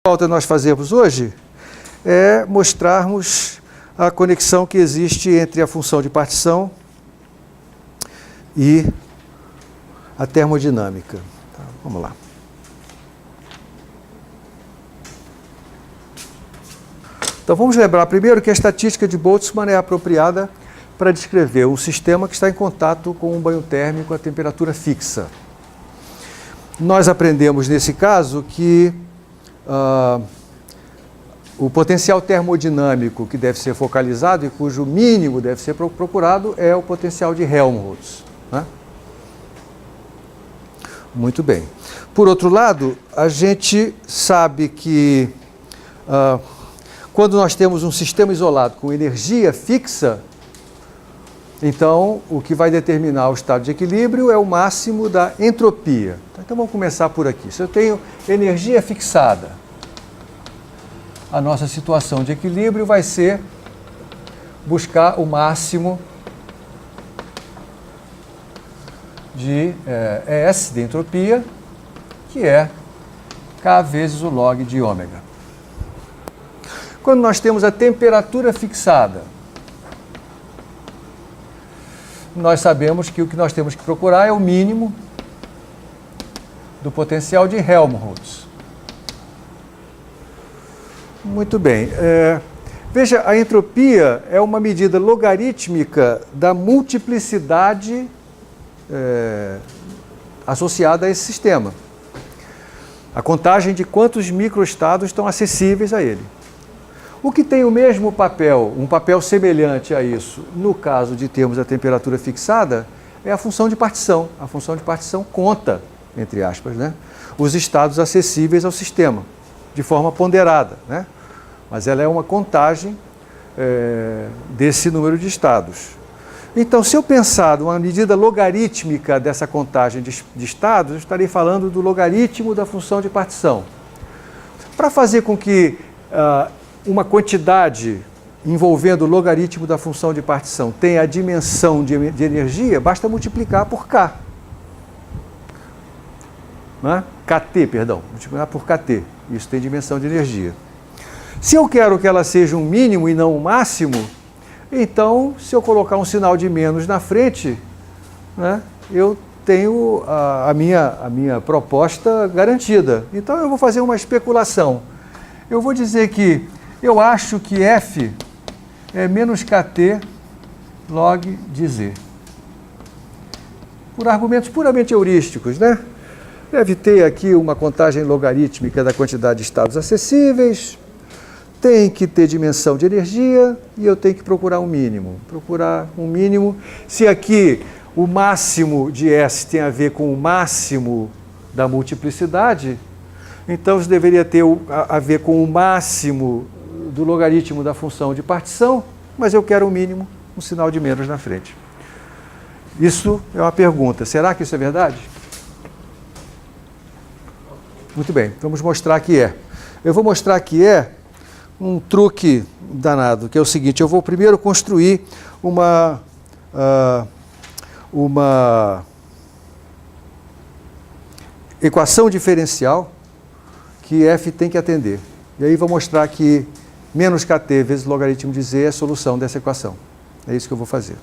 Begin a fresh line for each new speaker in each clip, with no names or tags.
falta nós fazermos hoje é mostrarmos a conexão que existe entre a função de partição e a termodinâmica. Tá, vamos lá. Então vamos lembrar primeiro que a estatística de Boltzmann é apropriada para descrever um sistema que está em contato com um banho térmico a temperatura fixa. Nós aprendemos nesse caso que o potencial termodinâmico que deve ser focalizado e cujo mínimo deve ser procurado é o potencial de Helmholtz, né? Muito bem. Por outro lado, a gente sabe que quando nós temos um sistema isolado com energia fixa, então o que vai determinar o estado de equilíbrio é o máximo da entropia. Então vamos começar por aqui. Se eu tenho energia fixada, a nossa situação de equilíbrio vai ser buscar o máximo de ES, de entropia, que é K vezes o log de ômega. Quando nós temos a temperatura fixada, nós sabemos que o que nós temos que procurar é o mínimo do potencial de Helmholtz. Muito bem. Veja, a entropia é uma medida logarítmica da multiplicidade associada a esse sistema. A contagem de quantos microestados estão acessíveis a ele. O que tem o mesmo papel, um papel semelhante a isso, no caso de termos a temperatura fixada, é a função de partição. A função de partição conta, entre aspas, né, os estados acessíveis ao sistema, de forma ponderada, né? Mas ela é uma contagem desse número de estados. Então, se eu pensar numa medida logarítmica dessa contagem de estados, eu estarei falando do logaritmo da função de partição. Para fazer com que uma quantidade envolvendo o logaritmo da função de partição tenha a dimensão de energia, basta multiplicar por K. Né? KT, perdão, multiplicar por KT. Isso tem dimensão de energia. Se eu quero que ela seja um mínimo e não um máximo, então, se eu colocar um sinal de menos na frente, né, eu tenho a minha proposta garantida. Então, eu vou fazer uma especulação. Eu vou dizer que eu acho que F é menos KT log de Z. Por argumentos puramente heurísticos, né? Deve ter aqui uma contagem logarítmica da quantidade de estados acessíveis, tem que ter dimensão de energia e eu tenho que procurar um mínimo. Procurar um mínimo. Se aqui o máximo de S tem a ver com o máximo da multiplicidade, então isso deveria ter a ver com o máximo do logaritmo da função de partição, mas eu quero um mínimo, um sinal de menos na frente. Isso é uma pergunta. Será que isso é verdade? Muito bem, vamos mostrar que é. Eu vou mostrar que é um truque danado, que é o seguinte: eu vou primeiro construir uma equação diferencial que F tem que atender. E aí vou mostrar que menos KT vezes logaritmo de Z é a solução dessa equação. É isso que eu vou fazer.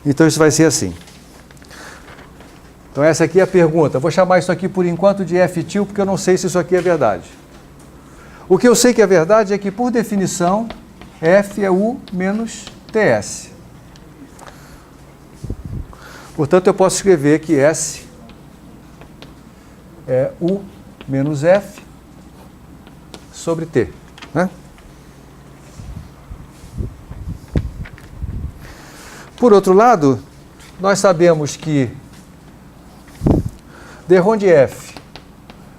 Então isso vai ser assim. Então essa aqui é a pergunta. Vou chamar isso aqui por enquanto de F til, porque eu não sei se isso aqui é verdade. O que eu sei que é verdade é que, por definição, F é U menos TS. Portanto, eu posso escrever que S é U menos F sobre T. Né? Por outro lado, nós sabemos que d-RON de F,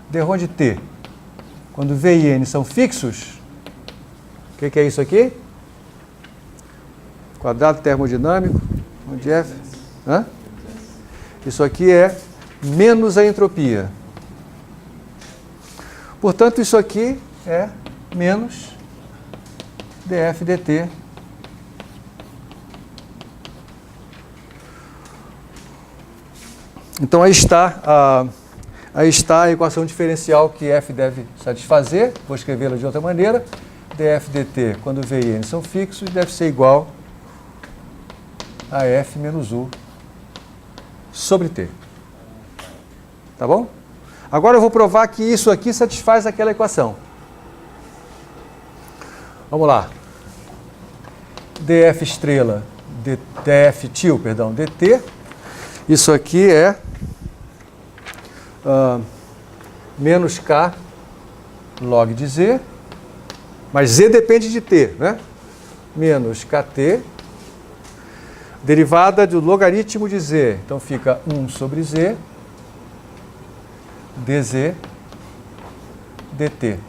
d-RON de T, quando V e N são fixos, o que é isso aqui? Quadrado termodinâmico, de F. Hã? Isso aqui é menos a entropia. Portanto, isso aqui é menos dF dt Então, aí está Aí está a equação diferencial que f deve satisfazer, vou escrevê-la de outra maneira, df dt, quando v e n são fixos, deve ser igual a f menos u sobre t. Tá bom? Agora eu vou provar que isso aqui satisfaz aquela equação. Vamos lá. df estrela, df til, perdão, dt. Isso aqui é menos k log de z, mas z depende de t, né? Menos kt, derivada do logaritmo de z. Então fica 1 sobre z, dz, dt.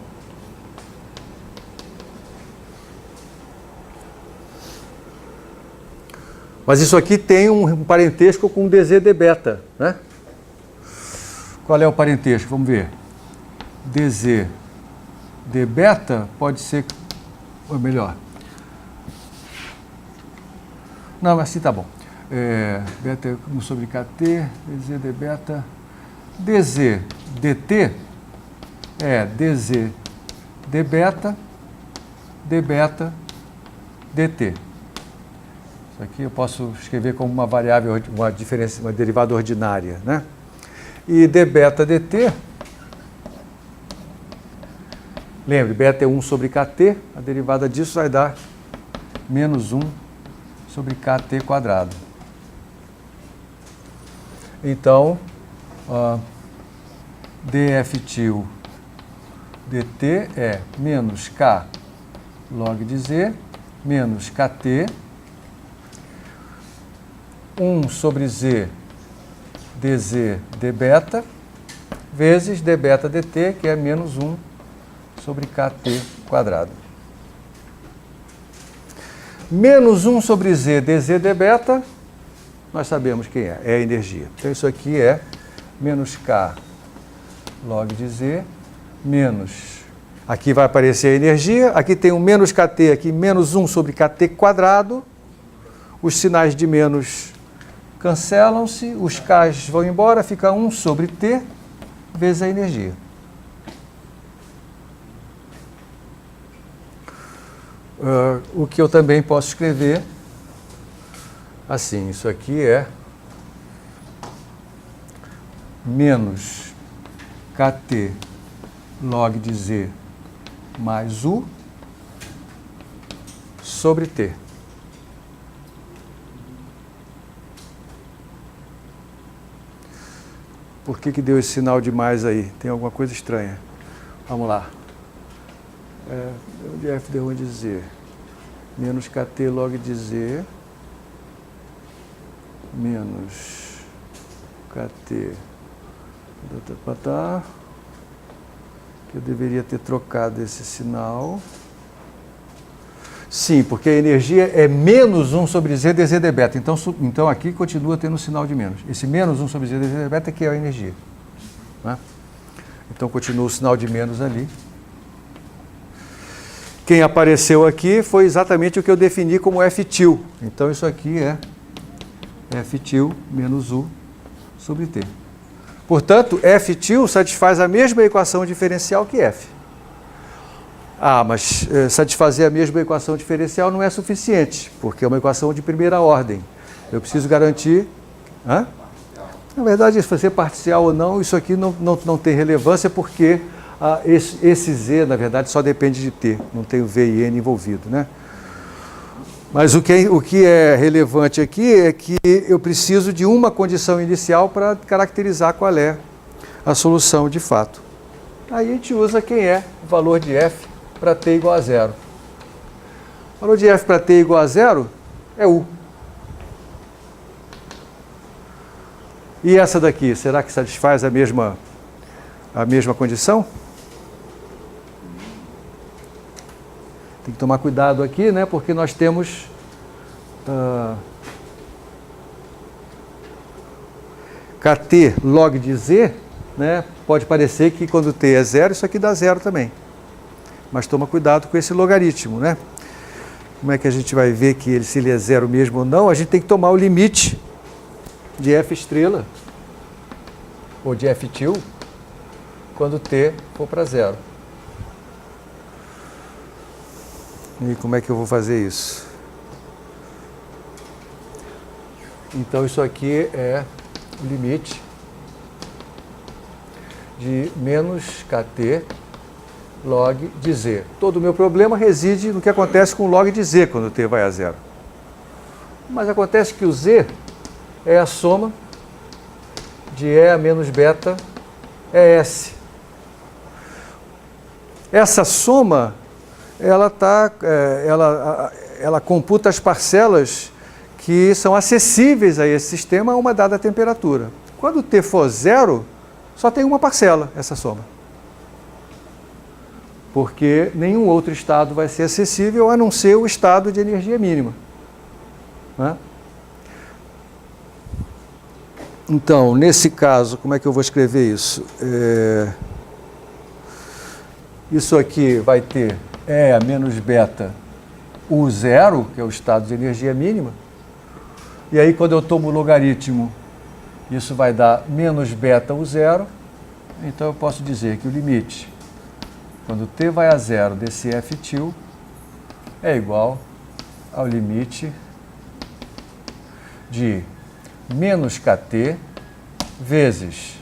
Mas isso aqui tem um parentesco com dz d beta, né? Qual é o parentesco? Vamos ver. dz d beta pode ser, ou melhor. Não, assim tá bom. Beta é 1 sobre kt, dz d beta. dz dt é dz d beta dt. Isso aqui eu posso escrever como uma variável, uma derivada ordinária, né? E d beta dt, lembre, beta é 1 sobre kt, a derivada disso vai dar menos 1 sobre kt quadrado. Então, df til dt é menos k log de z menos kt 1 sobre z dz d beta vezes d beta dt, que é menos 1 sobre kt quadrado. Menos 1 sobre z dz d beta, nós sabemos quem é a energia. Então isso aqui é menos k log de z menos, aqui vai aparecer a energia, aqui tem um menos kt, aqui menos 1 sobre kt quadrado, os sinais de menos cancelam-se, os k's vão embora, fica 1 sobre t vezes a energia. O que eu também posso escrever assim, isso aqui é menos kt log de z mais u sobre t. Por que deu esse sinal de mais aí? Tem alguma coisa estranha. Vamos lá. Onde f deu onde z? Menos kt log de z menos kt. Que eu deveria ter trocado esse sinal. Sim, porque a energia é menos 1 sobre z dz d beta. Então aqui continua tendo um sinal de menos. Esse menos 1 sobre z dz d beta que é a energia. Né? Então continua o sinal de menos ali. Quem apareceu aqui foi exatamente o que eu defini como f til. Então isso aqui é f til menos u sobre t. Portanto, f til satisfaz a mesma equação diferencial que f. Mas satisfazer a mesma equação diferencial não é suficiente, porque é uma equação de primeira ordem. Eu preciso garantir... Na verdade, se ser parcial ou não, isso aqui não tem relevância, porque esse z, na verdade, só depende de t, não tem o v e n envolvido, né? Mas o que é relevante aqui é que eu preciso de uma condição inicial para caracterizar qual é a solução de fato. Aí a gente usa quem é o valor de f para t igual a zero. O valor de f para t igual a zero é u. E essa daqui, será que satisfaz a mesma condição? Tem que tomar cuidado aqui, né? Porque nós temos kt log de z, né? Pode parecer que quando t é zero, isso aqui dá zero também. Mas toma cuidado com esse logaritmo, né? Como é que a gente vai ver que se ele é zero mesmo ou não? A gente tem que tomar o limite de f estrela, ou de f til, quando t for para zero. E como é que eu vou fazer isso? Então isso aqui é o limite de menos kt log de z. Todo o meu problema reside no que acontece com o log de z quando t vai a zero. Mas acontece que o z é a soma de E menos beta ES. Essa soma, ela computa as parcelas que são acessíveis a esse sistema a uma dada temperatura. Quando t for zero, só tem uma parcela, essa soma. Porque nenhum outro estado vai ser acessível a não ser o estado de energia mínima. Né? Então, nesse caso, como é que eu vou escrever isso? Isso aqui vai ter E menos beta U0, que é o estado de energia mínima. E aí, quando eu tomo o logaritmo, isso vai dar menos beta U0. Então, eu posso dizer que o limite, quando t vai a zero desse f til, é igual ao limite de menos kt vezes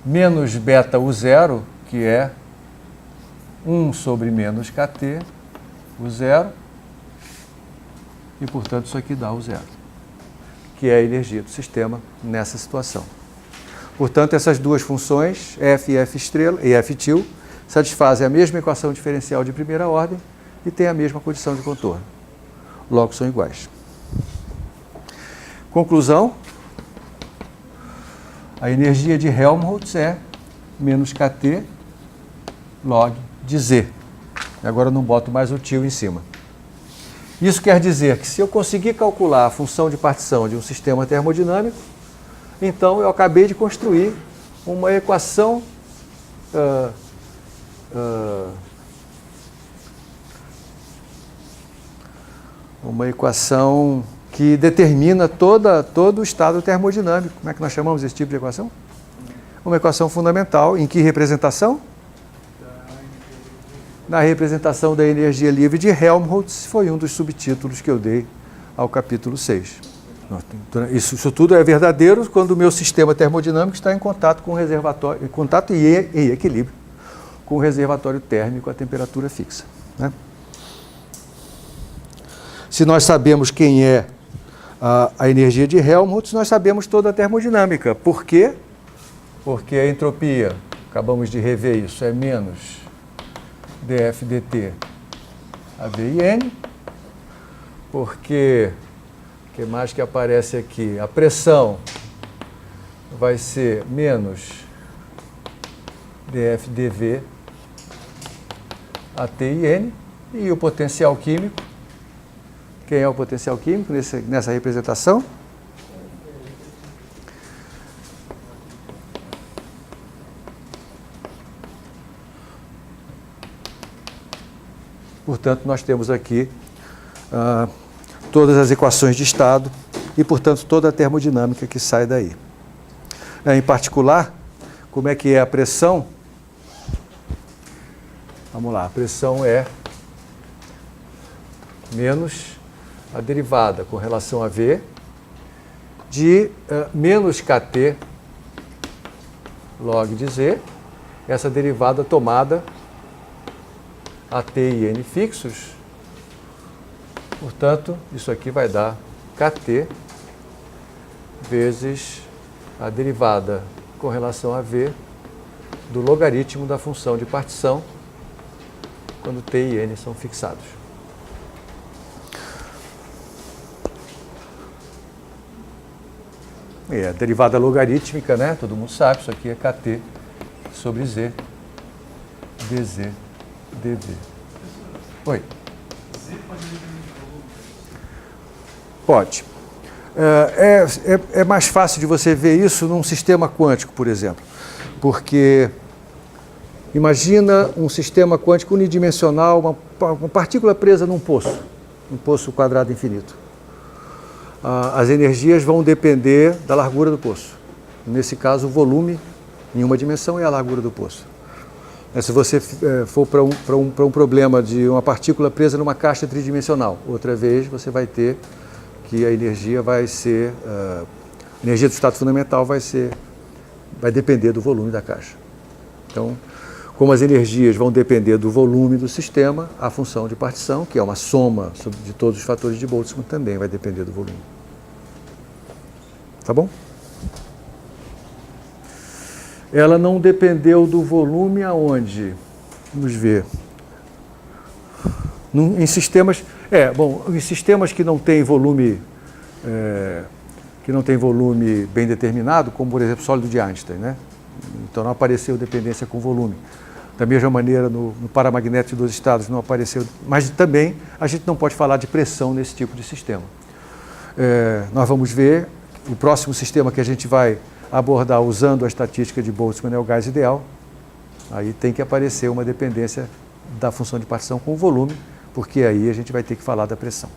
menos beta U0, que é 1 sobre menos kt U0, e, portanto, isso aqui dá U0, que é a energia do sistema nessa situação. Portanto, essas duas funções, f e f estrela e f til, satisfazem a mesma equação diferencial de primeira ordem e têm a mesma condição de contorno. Logo, são iguais. Conclusão: a energia de Helmholtz é menos kt log de z. Agora eu não boto mais o til em cima. Isso quer dizer que se eu conseguir calcular a função de partição de um sistema termodinâmico, então eu acabei de construir uma equação que determina todo o estado termodinâmico. Como é que nós chamamos esse tipo de equação? Uma equação fundamental. Em que representação? Na representação da energia livre de Helmholtz, foi um dos subtítulos que eu dei ao capítulo 6. Isso tudo é verdadeiro quando o meu sistema termodinâmico está em contato com o reservatório, em contato e equilíbrio com o reservatório térmico a temperatura fixa. Né? Se nós sabemos quem é a energia de Helmholtz, nós sabemos toda a termodinâmica. Por quê? Porque a entropia, acabamos de rever isso, é menos dF dt a VN, porque o que mais que aparece aqui? A pressão vai ser menos dF dV a TIN, e o potencial químico, quem é o potencial químico nessa representação? Portanto, nós temos aqui todas as equações de estado e, portanto, toda a termodinâmica que sai daí. Em particular, como é que é a pressão? Vamos lá, a pressão é menos a derivada com relação a V de menos Kt log de Z, essa derivada tomada a T e N fixos. Portanto, isso aqui vai dar Kt vezes a derivada com relação a V do logaritmo da função de partição quando T e N são fixados. E a derivada logarítmica, né? Todo mundo sabe, isso aqui é Kt sobre Z dz dv. Oi. Pode. É mais fácil de você ver isso num sistema quântico, por exemplo. Porque imagina um sistema quântico unidimensional, uma partícula presa num poço quadrado infinito. As energias vão depender da largura do poço. Nesse caso, o volume Em uma dimensão é a largura do poço. Se você for para um problema de uma partícula presa numa caixa tridimensional, outra vez você vai ter que a energia vai ser, a energia do estado fundamental vai depender do volume da caixa. Então, como as energias vão depender do volume do sistema, a função de partição, que é uma soma de todos os fatores de Boltzmann, também vai depender do volume. Tá bom? Ela não dependeu do volume aonde? Vamos ver. Em sistemas, em sistemas que não têm volume, bem determinado, como por exemplo o sólido de Einstein, né? Então não apareceu dependência com volume. Da mesma maneira no paramagnético de 2 estados não apareceu, mas também a gente não pode falar de pressão nesse tipo de sistema. Nós vamos ver o próximo sistema que a gente vai abordar usando a estatística de Boltzmann é o gás ideal. Aí tem que aparecer uma dependência da função de partição com o volume, porque aí a gente vai ter que falar da pressão.